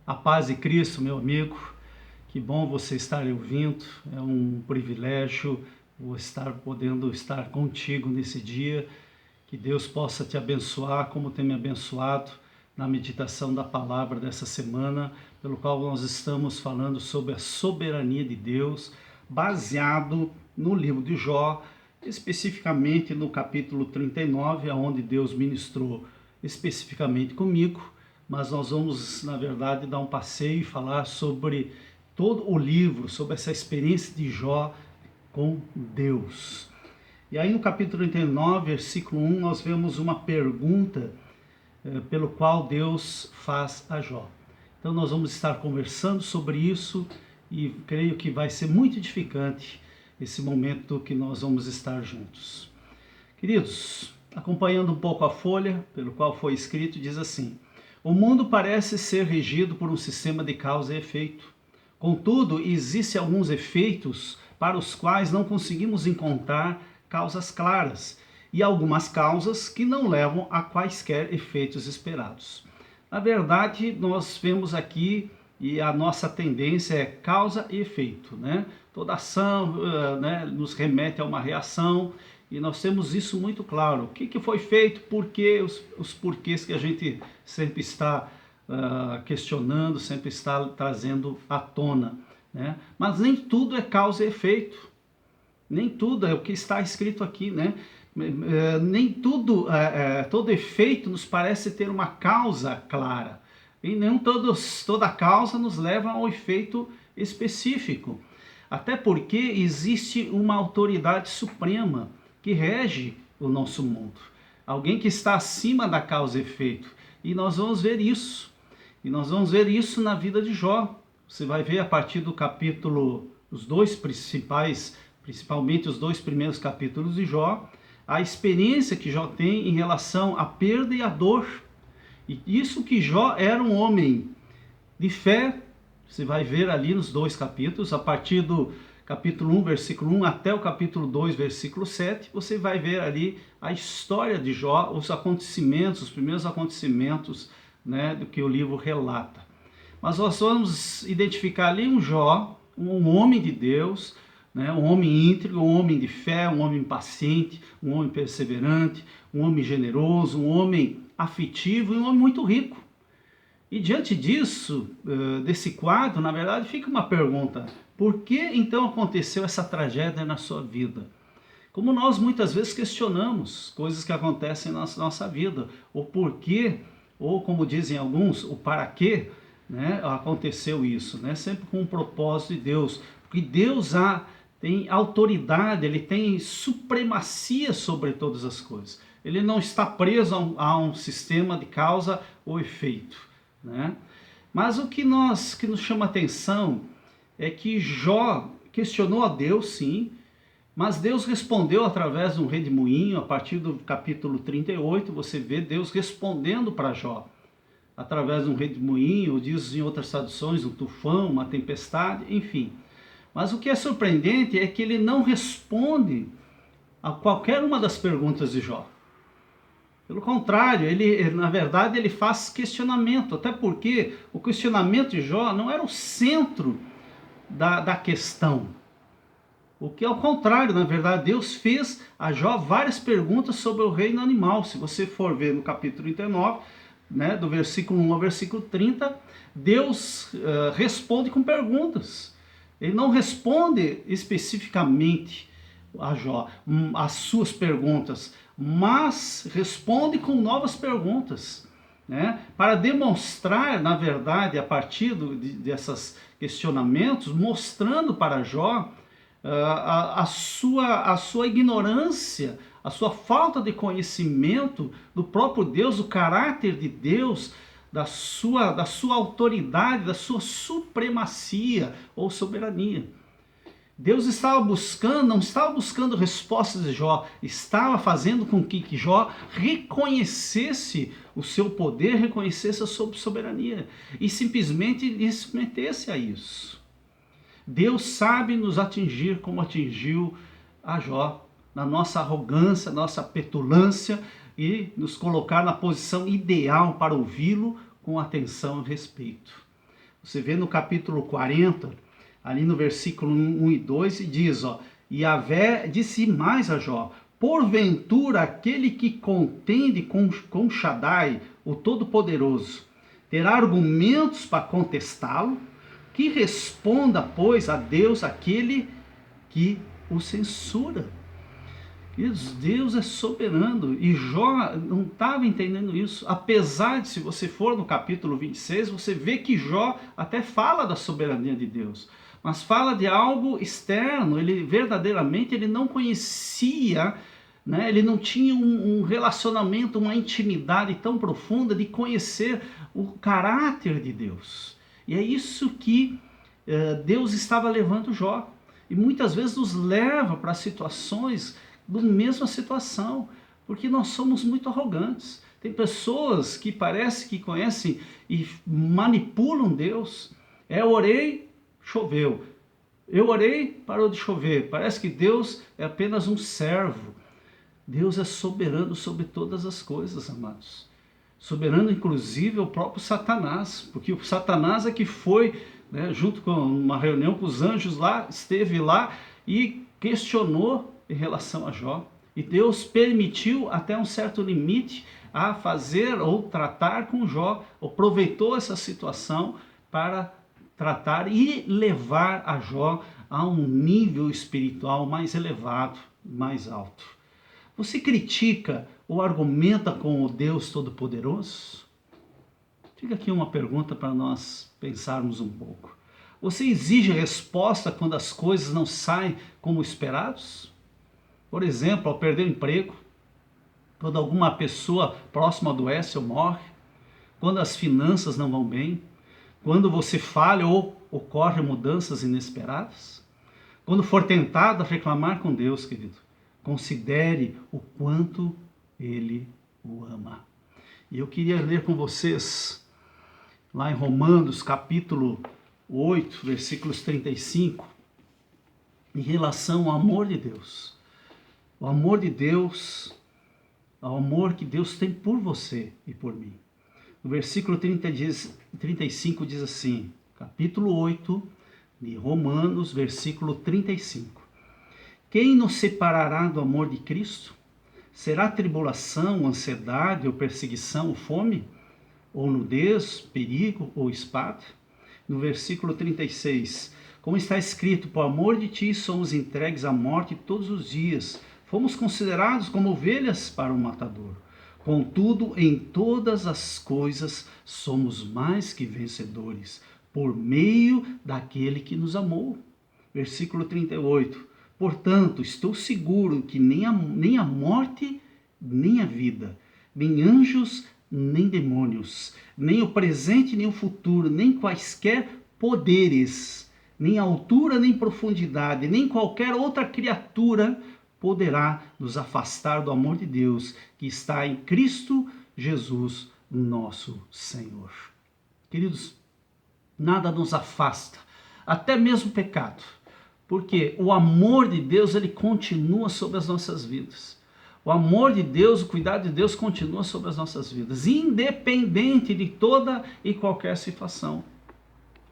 A paz de Cristo, meu amigo, que bom você estar ouvindo, é um privilégio podendo estar contigo nesse dia, que Deus possa te abençoar como tem me abençoado na meditação da palavra dessa semana, pelo qual nós estamos falando sobre a soberania de Deus, baseado no livro de Jó, especificamente no capítulo 39, onde Deus ministrou especificamente comigo, mas nós vamos, na verdade, dar um passeio e falar sobre todo o livro, sobre essa experiência de Jó com Deus. E aí no capítulo 39, versículo 1, nós vemos uma pergunta pelo qual Deus faz a Jó. Então nós vamos estar conversando sobre isso e creio que vai ser muito edificante esse momento que nós vamos estar juntos. Queridos, acompanhando um pouco a folha pelo qual foi escrito, diz assim: o mundo parece ser regido por um sistema de causa e efeito. Contudo, existem alguns efeitos para os quais não conseguimos encontrar causas claras e algumas causas que não levam a quaisquer efeitos esperados. Na verdade, nós vemos aqui, e a nossa tendência é causa e efeito, né? Toda ação nos remete a uma reação, e nós temos isso muito claro. O que foi feito, por quê, os porquês que a gente sempre está questionando, sempre está trazendo à tona, né? Mas nem tudo é causa e efeito. Nem tudo é o que está escrito aqui, né? Nem tudo, todo efeito nos parece ter uma causa clara. E nem toda causa nos leva ao efeito específico. Até porque existe uma autoridade suprema que rege o nosso mundo. Alguém que está acima da causa e efeito. E nós vamos ver isso. E nós vamos ver isso na vida de Jó. Você vai ver a partir do capítulo, os dois principais, principalmente os dois primeiros capítulos de Jó, a experiência que Jó tem em relação à perda e à dor. E isso que Jó era um homem de fé, você vai ver ali nos dois capítulos, a partir do capítulo 1, versículo 1 até o capítulo 2, versículo 7, você vai ver ali a história de Jó, os acontecimentos, os primeiros acontecimentos, né, do que o livro relata. Mas nós vamos identificar ali um Jó, um homem de Deus, né, um homem íntegro, um homem de fé, um homem paciente, um homem perseverante, um homem generoso, um homem afetivo e um homem muito rico. E diante disso, desse quadro, na verdade, fica uma pergunta: por que então aconteceu essa tragédia na sua vida? Como nós muitas vezes questionamos coisas que acontecem na nossa vida, o porquê, ou como dizem alguns, o para quê, né, aconteceu isso, né? Sempre com um propósito de Deus, porque Deus tem autoridade, ele tem supremacia sobre todas as coisas. Ele não está preso a um sistema de causa ou efeito, né? Mas o que nos chama atenção é que Jó questionou a Deus, sim, mas Deus respondeu através de um redemoinho. A partir do capítulo 38, você vê Deus respondendo para Jó, através de um redemoinho, diz em outras traduções, um tufão, uma tempestade, enfim. Mas o que é surpreendente é que ele não responde a qualquer uma das perguntas de Jó. Pelo contrário, na verdade, ele faz questionamento, até porque o questionamento de Jó não era o centro da questão. O que, ao contrário, na verdade, Deus fez a Jó várias perguntas sobre o reino animal. Se você for ver no capítulo 39, né, do versículo 1 ao versículo 30, Deus responde com perguntas. Ele não responde especificamente a Jó as suas perguntas, mas responde com novas perguntas, né? Para demonstrar, na verdade, a partir desses questionamentos, mostrando para Jó a sua ignorância, a sua falta de conhecimento do próprio Deus, do caráter de Deus, da sua autoridade, da sua supremacia ou soberania. Deus não estava buscando respostas de Jó, estava fazendo com que Jó reconhecesse o seu poder, reconhecesse a sua soberania e simplesmente lhe submetesse a isso. Deus sabe nos atingir como atingiu a Jó, na nossa arrogância, nossa petulância, e nos colocar na posição ideal para ouvi-lo com atenção e respeito. Você vê no capítulo 40, ali no versículo 1 e 2, e diz, e Yahvé disse mais a Jó: porventura aquele que contende com Shaddai, o Todo-Poderoso, terá argumentos para contestá-lo? Que responda, pois, a Deus aquele que o censura. Deus é soberano, e Jó não estava entendendo isso, apesar de, se você for no capítulo 26, você vê que Jó até fala da soberania de Deus, mas fala de algo externo. Ele verdadeiramente ele não conhecia, né? Ele não tinha um relacionamento, uma intimidade tão profunda de conhecer o caráter de Deus. E é isso que Deus estava levando Jó, e muitas vezes nos leva para situações da mesma situação, porque nós somos muito arrogantes. Tem pessoas que parece que conhecem e manipulam Deus. Eu orei, choveu. Eu orei, parou de chover. Parece que Deus é apenas um servo. Deus é soberano sobre todas as coisas, amados. Soberano, inclusive, o próprio Satanás, porque o Satanás é que foi, né, junto com uma reunião com os anjos lá, esteve lá e questionou em relação a Jó, e Deus permitiu até um certo limite a fazer ou tratar com Jó, aproveitou essa situação para tratar e levar a Jó a um nível espiritual mais elevado, mais alto. Você critica ou argumenta com o Deus Todo-Poderoso? Fica aqui uma pergunta para nós pensarmos um pouco. Você exige resposta quando as coisas não saem como esperados? Por exemplo, ao perder o emprego, quando alguma pessoa próxima adoece ou morre, quando as finanças não vão bem, quando você falha ou ocorrem mudanças inesperadas. Quando for tentado a reclamar com Deus, querido, considere o quanto Ele o ama. E eu queria ler com vocês, lá em Romanos, capítulo 8, versículos 35, em relação ao amor de Deus. O amor de Deus, o amor que Deus tem por você e por mim. No versículo 35 diz assim, capítulo 8 de Romanos, versículo 35. Quem nos separará do amor de Cristo? Será tribulação, ansiedade ou perseguição ou fome? Ou nudez, perigo ou espada? No versículo 36, como está escrito, por amor de ti somos entregues à morte todos os dias, fomos considerados como ovelhas para o matador. Contudo, em todas as coisas somos mais que vencedores, por meio daquele que nos amou. Versículo 38. Portanto, estou seguro que nem a morte, nem a vida, nem anjos, nem demônios, nem o presente, nem o futuro, nem quaisquer poderes, nem altura, nem profundidade, nem qualquer outra criatura poderá nos afastar do amor de Deus que está em Cristo Jesus, nosso Senhor. Queridos, nada nos afasta, até mesmo o pecado, porque o amor de Deus, ele continua sobre as nossas vidas. O amor de Deus, o cuidado de Deus continua sobre as nossas vidas, independente de toda e qualquer situação.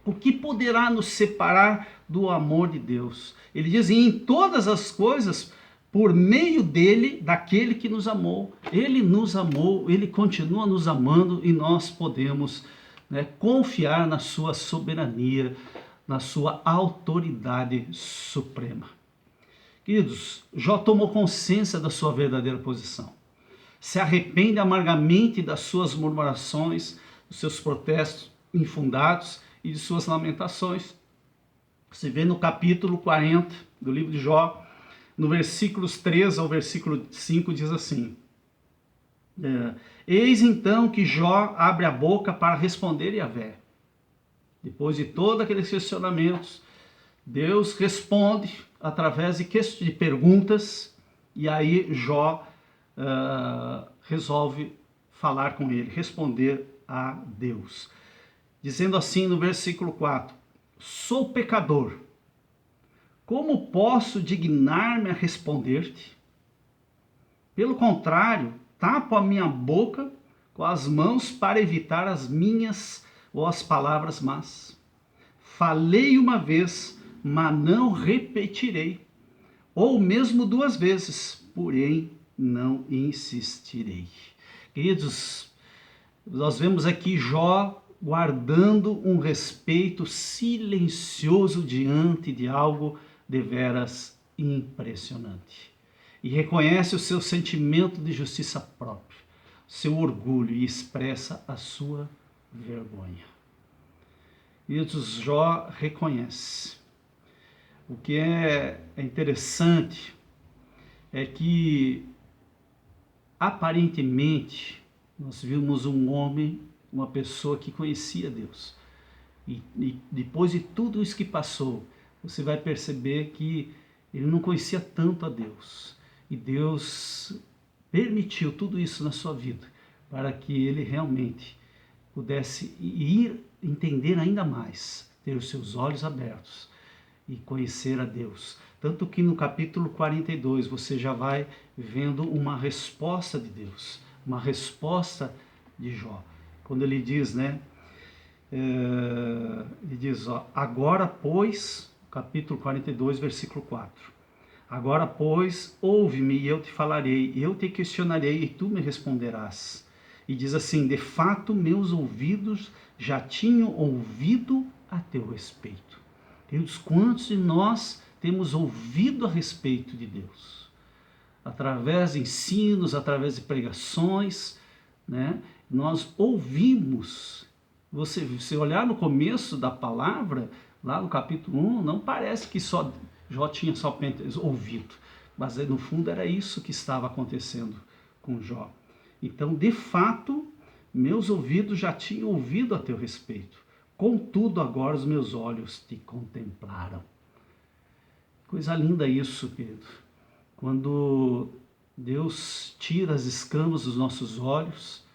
O que poderá nos separar do amor de Deus? Ele diz, em todas as coisas, por meio dele, daquele que nos amou. Ele nos amou, ele continua nos amando, e nós podemos, né, confiar na sua soberania, na sua autoridade suprema. Queridos, Jó tomou consciência da sua verdadeira posição. Se arrepende amargamente das suas murmurações, dos seus protestos infundados e de suas lamentações. Você vê no capítulo 40 do livro de Jó, no versículos 3 ao versículo 5, diz assim, eis então que Jó abre a boca para responder Yahvé. Depois de todos aqueles questionamentos, Deus responde através de perguntas, e aí Jó resolve falar com ele, responder a Deus. Dizendo assim no versículo 4, sou pecador, como posso dignar-me a responder-te? Pelo contrário, tapo a minha boca com as mãos para evitar as minhas ou as palavras más. falei uma vez, mas não repetirei, ou mesmo 2 vezes, porém não insistirei. Queridos, nós vemos aqui Jó guardando um respeito silencioso diante de algo deveras impressionante. E reconhece o seu sentimento de justiça própria, seu orgulho, e expressa a sua vergonha. Queridos, Jó reconhece. O que é interessante é que, aparentemente, nós vimos um homem, uma pessoa que conhecia Deus. E depois de tudo isso que passou, você vai perceber que ele não conhecia tanto a Deus. E Deus permitiu tudo isso na sua vida para que ele realmente pudesse ir entender ainda mais, ter os seus olhos abertos e conhecer a Deus. Tanto que no capítulo 42 você já vai vendo uma resposta de Deus, uma resposta de Jó. Quando ele diz, ele diz, agora pois, capítulo 42, versículo 4. Agora pois, ouve-me e eu te falarei, eu te questionarei e tu me responderás. E diz assim, de fato meus ouvidos já tinham ouvido a teu respeito. Deus, quantos de nós temos ouvido a respeito de Deus? Através de ensinos, através de pregações, nós ouvimos. Você olhar no começo da palavra, lá no capítulo 1, não parece que só Jó tinha somente ouvido, mas no fundo era isso que estava acontecendo com Jó. Então, de fato, meus ouvidos já tinham ouvido a teu respeito, contudo agora os meus olhos te contemplaram. Coisa linda isso, querido. Quando Deus tira as escamas dos nossos olhos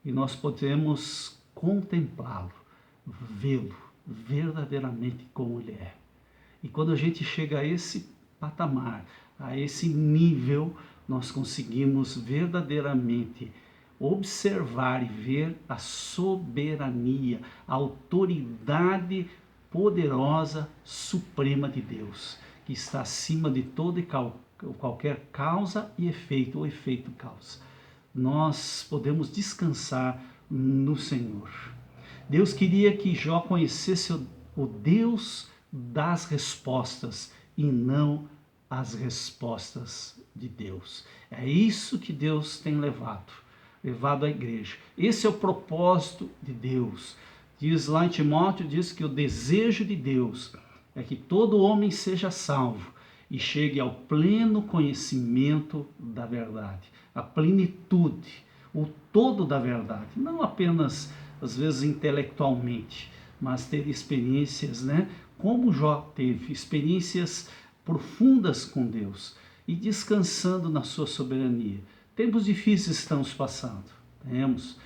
e nós podemos contemplá-lo, vê-lo verdadeiramente como ele é. E quando a gente chega a esse patamar, a esse nível, nós conseguimos verdadeiramente observar e ver a soberania, a autoridade poderosa, suprema de Deus, que está acima de toda e qualquer causa e efeito, ou efeito-causa. Nós podemos descansar no Senhor. Deus queria que Jó conhecesse o Deus das respostas e não as respostas de Deus. É isso que Deus tem levado a igreja. Esse é o propósito de Deus. Diz lá em Timóteo, diz que o desejo de Deus é que todo homem seja salvo e chegue ao pleno conhecimento da verdade, a plenitude, o todo da verdade, não apenas às vezes intelectualmente, mas ter experiências, como Jó teve, experiências profundas com Deus e descansando na sua soberania. Tempos difíceis estamos passando, temos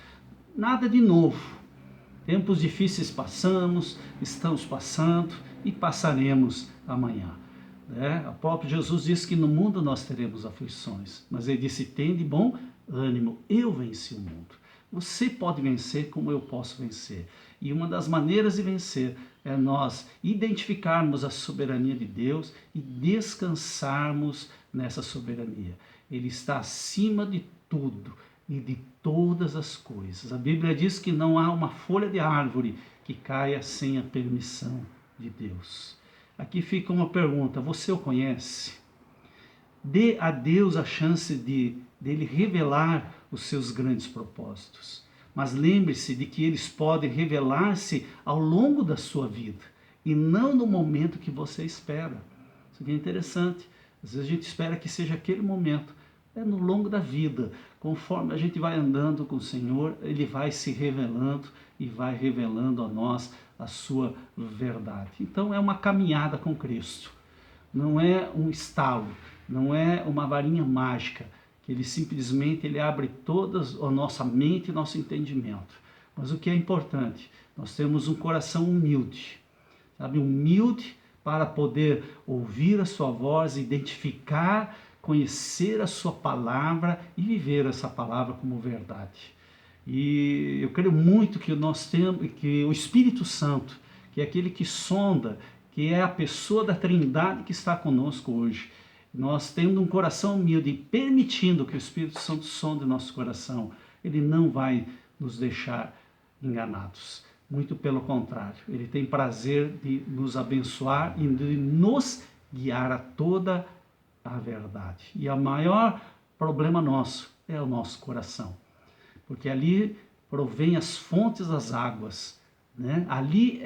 nada de novo. Tempos difíceis estamos passando e passaremos amanhã. O próprio Jesus disse que no mundo nós teremos aflições, mas ele disse, tende bom ânimo, eu venci o mundo. Você pode vencer como eu posso vencer. E uma das maneiras de vencer é nós identificarmos a soberania de Deus e descansarmos nessa soberania. Ele está acima de tudo e de todas as coisas. A Bíblia diz que não há uma folha de árvore que caia sem a permissão de Deus. Aqui fica uma pergunta, você o conhece? Dê a Deus a chance dele revelar os seus grandes propósitos. Mas lembre-se de que eles podem revelar-se ao longo da sua vida e não no momento que você espera. Isso aqui é interessante. Às vezes a gente espera que seja aquele momento. É no longo da vida. Conforme a gente vai andando com o Senhor, ele vai se revelando e vai revelando a nós a sua verdade. Então é uma caminhada com Cristo. Não é um estalo, não é uma varinha mágica, que ele simplesmente abre toda a nossa mente e nosso entendimento. Mas o que é importante, nós temos um coração humilde, humilde para poder ouvir a sua voz, identificar, conhecer a sua palavra e viver essa palavra como verdade. E eu creio muito que que o Espírito Santo, que é aquele que sonda, que é a pessoa da Trindade que está conosco hoje. Nós tendo um coração humilde e permitindo que o Espírito Santo sonde nosso coração, ele não vai nos deixar enganados. Muito pelo contrário, ele tem prazer de nos abençoar e de nos guiar a toda a verdade. E o maior problema nosso é o nosso coração, porque ali provém as fontes das águas, né? Ali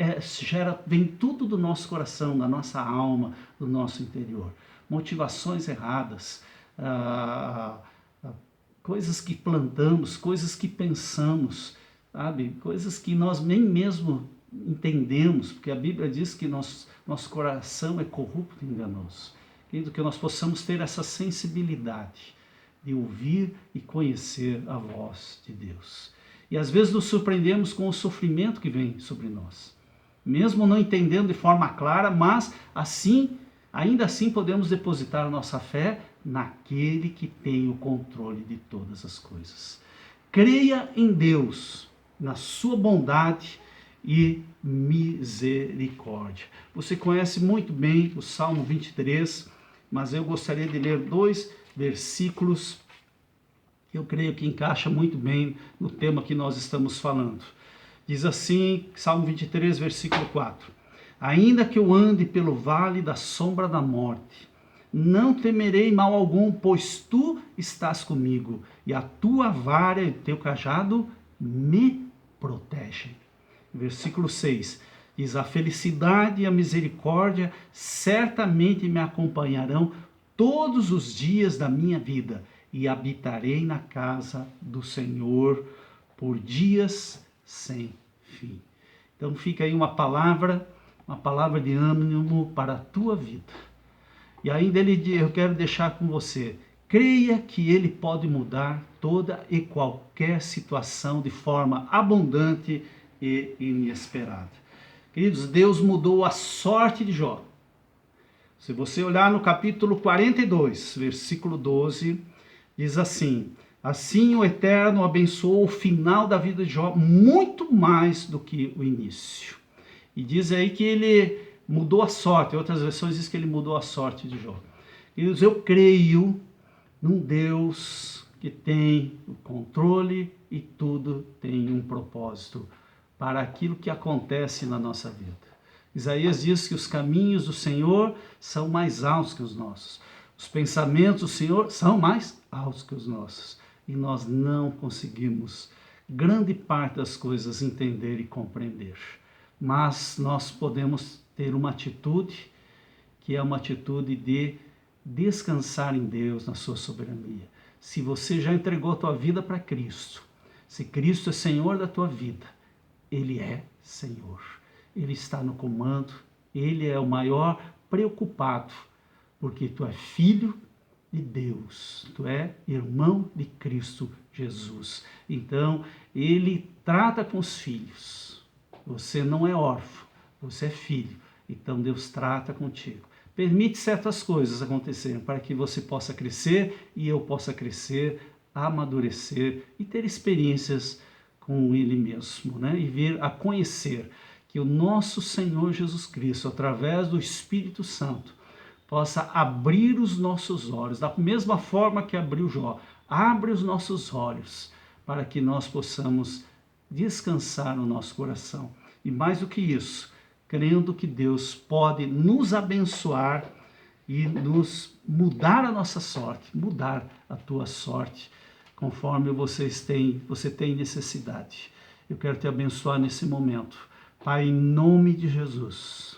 vem tudo do nosso coração, da nossa alma, do nosso interior. Motivações erradas, coisas que plantamos, coisas que pensamos, sabe? Coisas que nós nem mesmo entendemos, porque a Bíblia diz que nosso coração é corrupto e enganoso. Querido, que nós possamos ter essa sensibilidade de ouvir e conhecer a voz de Deus. E às vezes nos surpreendemos com o sofrimento que vem sobre nós, mesmo não entendendo de forma clara, mas ainda assim podemos depositar a nossa fé naquele que tem o controle de todas as coisas. Creia em Deus, na sua bondade e misericórdia. Você conhece muito bem o Salmo 23, mas eu gostaria de ler 2 versículos que eu creio que encaixa muito bem no tema que nós estamos falando. Diz assim, Salmo 23, versículo 4. Ainda que eu ande pelo vale da sombra da morte, não temerei mal algum, pois tu estás comigo, e a tua vara e o teu cajado me protegem. Versículo 6. Diz, a felicidade e a misericórdia certamente me acompanharão todos os dias da minha vida, e habitarei na casa do Senhor por dias sem fim. Então fica aí uma palavra de ânimo para a tua vida. E ainda eu quero deixar com você, creia que Ele pode mudar toda e qualquer situação de forma abundante e inesperada. Queridos, Deus mudou a sorte de Jó. Se você olhar no capítulo 42, versículo 12, diz assim, assim o Eterno abençoou o final da vida de Jó muito mais do que o início. E diz aí que ele mudou a sorte, outras versões diz que ele mudou a sorte de Jó. Queridos, eu creio num Deus que tem o controle e tudo tem um propósito para aquilo que acontece na nossa vida. Isaías diz que os caminhos do Senhor são mais altos que os nossos. Os pensamentos do Senhor são mais altos que os nossos. E nós não conseguimos grande parte das coisas entender e compreender. Mas nós podemos ter uma atitude que é uma atitude de descansar em Deus, na sua soberania. Se você já entregou a tua vida para Cristo, se Cristo é Senhor da tua vida, Ele é Senhor. Ele está no comando, Ele é o maior preocupado, porque tu é filho de Deus, tu é irmão de Cristo Jesus. Então, Ele trata com os filhos. Você não é órfão, você é filho. Então, Deus trata contigo. Permite certas coisas acontecerem para que você possa crescer e eu possa crescer, amadurecer e ter experiências com Ele mesmo, né? E vir a conhecer que o nosso Senhor Jesus Cristo, através do Espírito Santo, possa abrir os nossos olhos, da mesma forma que abriu Jó. Abre os nossos olhos para que nós possamos descansar no nosso coração. E mais do que isso, crendo que Deus pode nos abençoar e nos mudar a nossa sorte, mudar a tua sorte, conforme você tem necessidade. Eu quero te abençoar nesse momento. Pai, em nome de Jesus,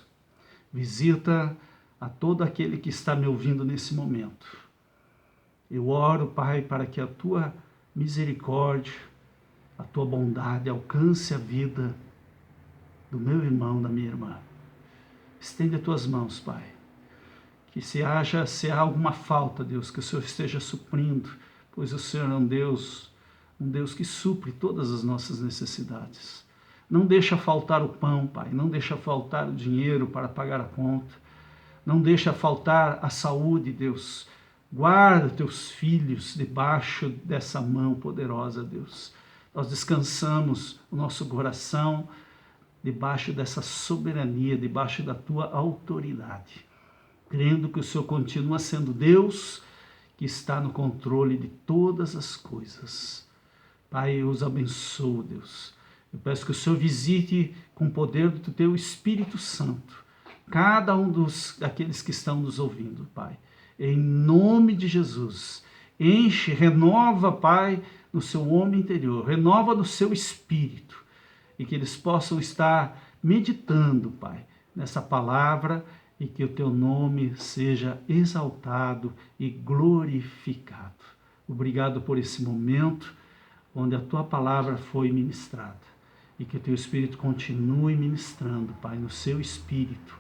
visita a todo aquele que está me ouvindo nesse momento. Eu oro, Pai, para que a tua misericórdia, a tua bondade alcance a vida do meu irmão, da minha irmã. Estende as tuas mãos, Pai. Que se há alguma falta, Deus, que o Senhor esteja suprindo, pois o Senhor é um Deus que supre todas as nossas necessidades. Não deixa faltar o pão, Pai, não deixa faltar o dinheiro para pagar a conta, não deixa faltar a saúde, Deus. Guarda teus filhos debaixo dessa mão poderosa, Deus. Nós descansamos o nosso coração debaixo dessa soberania, debaixo da tua autoridade, crendo que o Senhor continua sendo Deus, que está no controle de todas as coisas. Pai, eu os abençoo, Deus. Eu peço que o Senhor visite com o poder do teu Espírito Santo cada um daqueles que estão nos ouvindo, Pai. Em nome de Jesus, enche, renova, Pai, no seu homem interior, renova no seu espírito, e que eles possam estar meditando, Pai, nessa palavra, e que o teu nome seja exaltado e glorificado. Obrigado por esse momento onde a tua palavra foi ministrada, e que o teu Espírito continue ministrando, Pai, no seu espírito,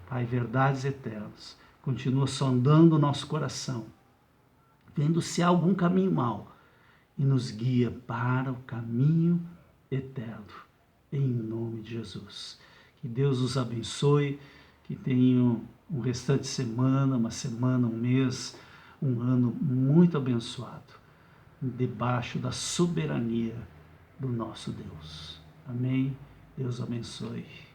Pai, verdades eternas. Continua sondando o nosso coração, vendo se há algum caminho mau, e nos guia para o caminho eterno, em nome de Jesus. Que Deus os abençoe, que tenham um restante de semana, uma semana, um mês, um ano muito abençoado, debaixo da soberania do nosso Deus. Amém? Deus abençoe.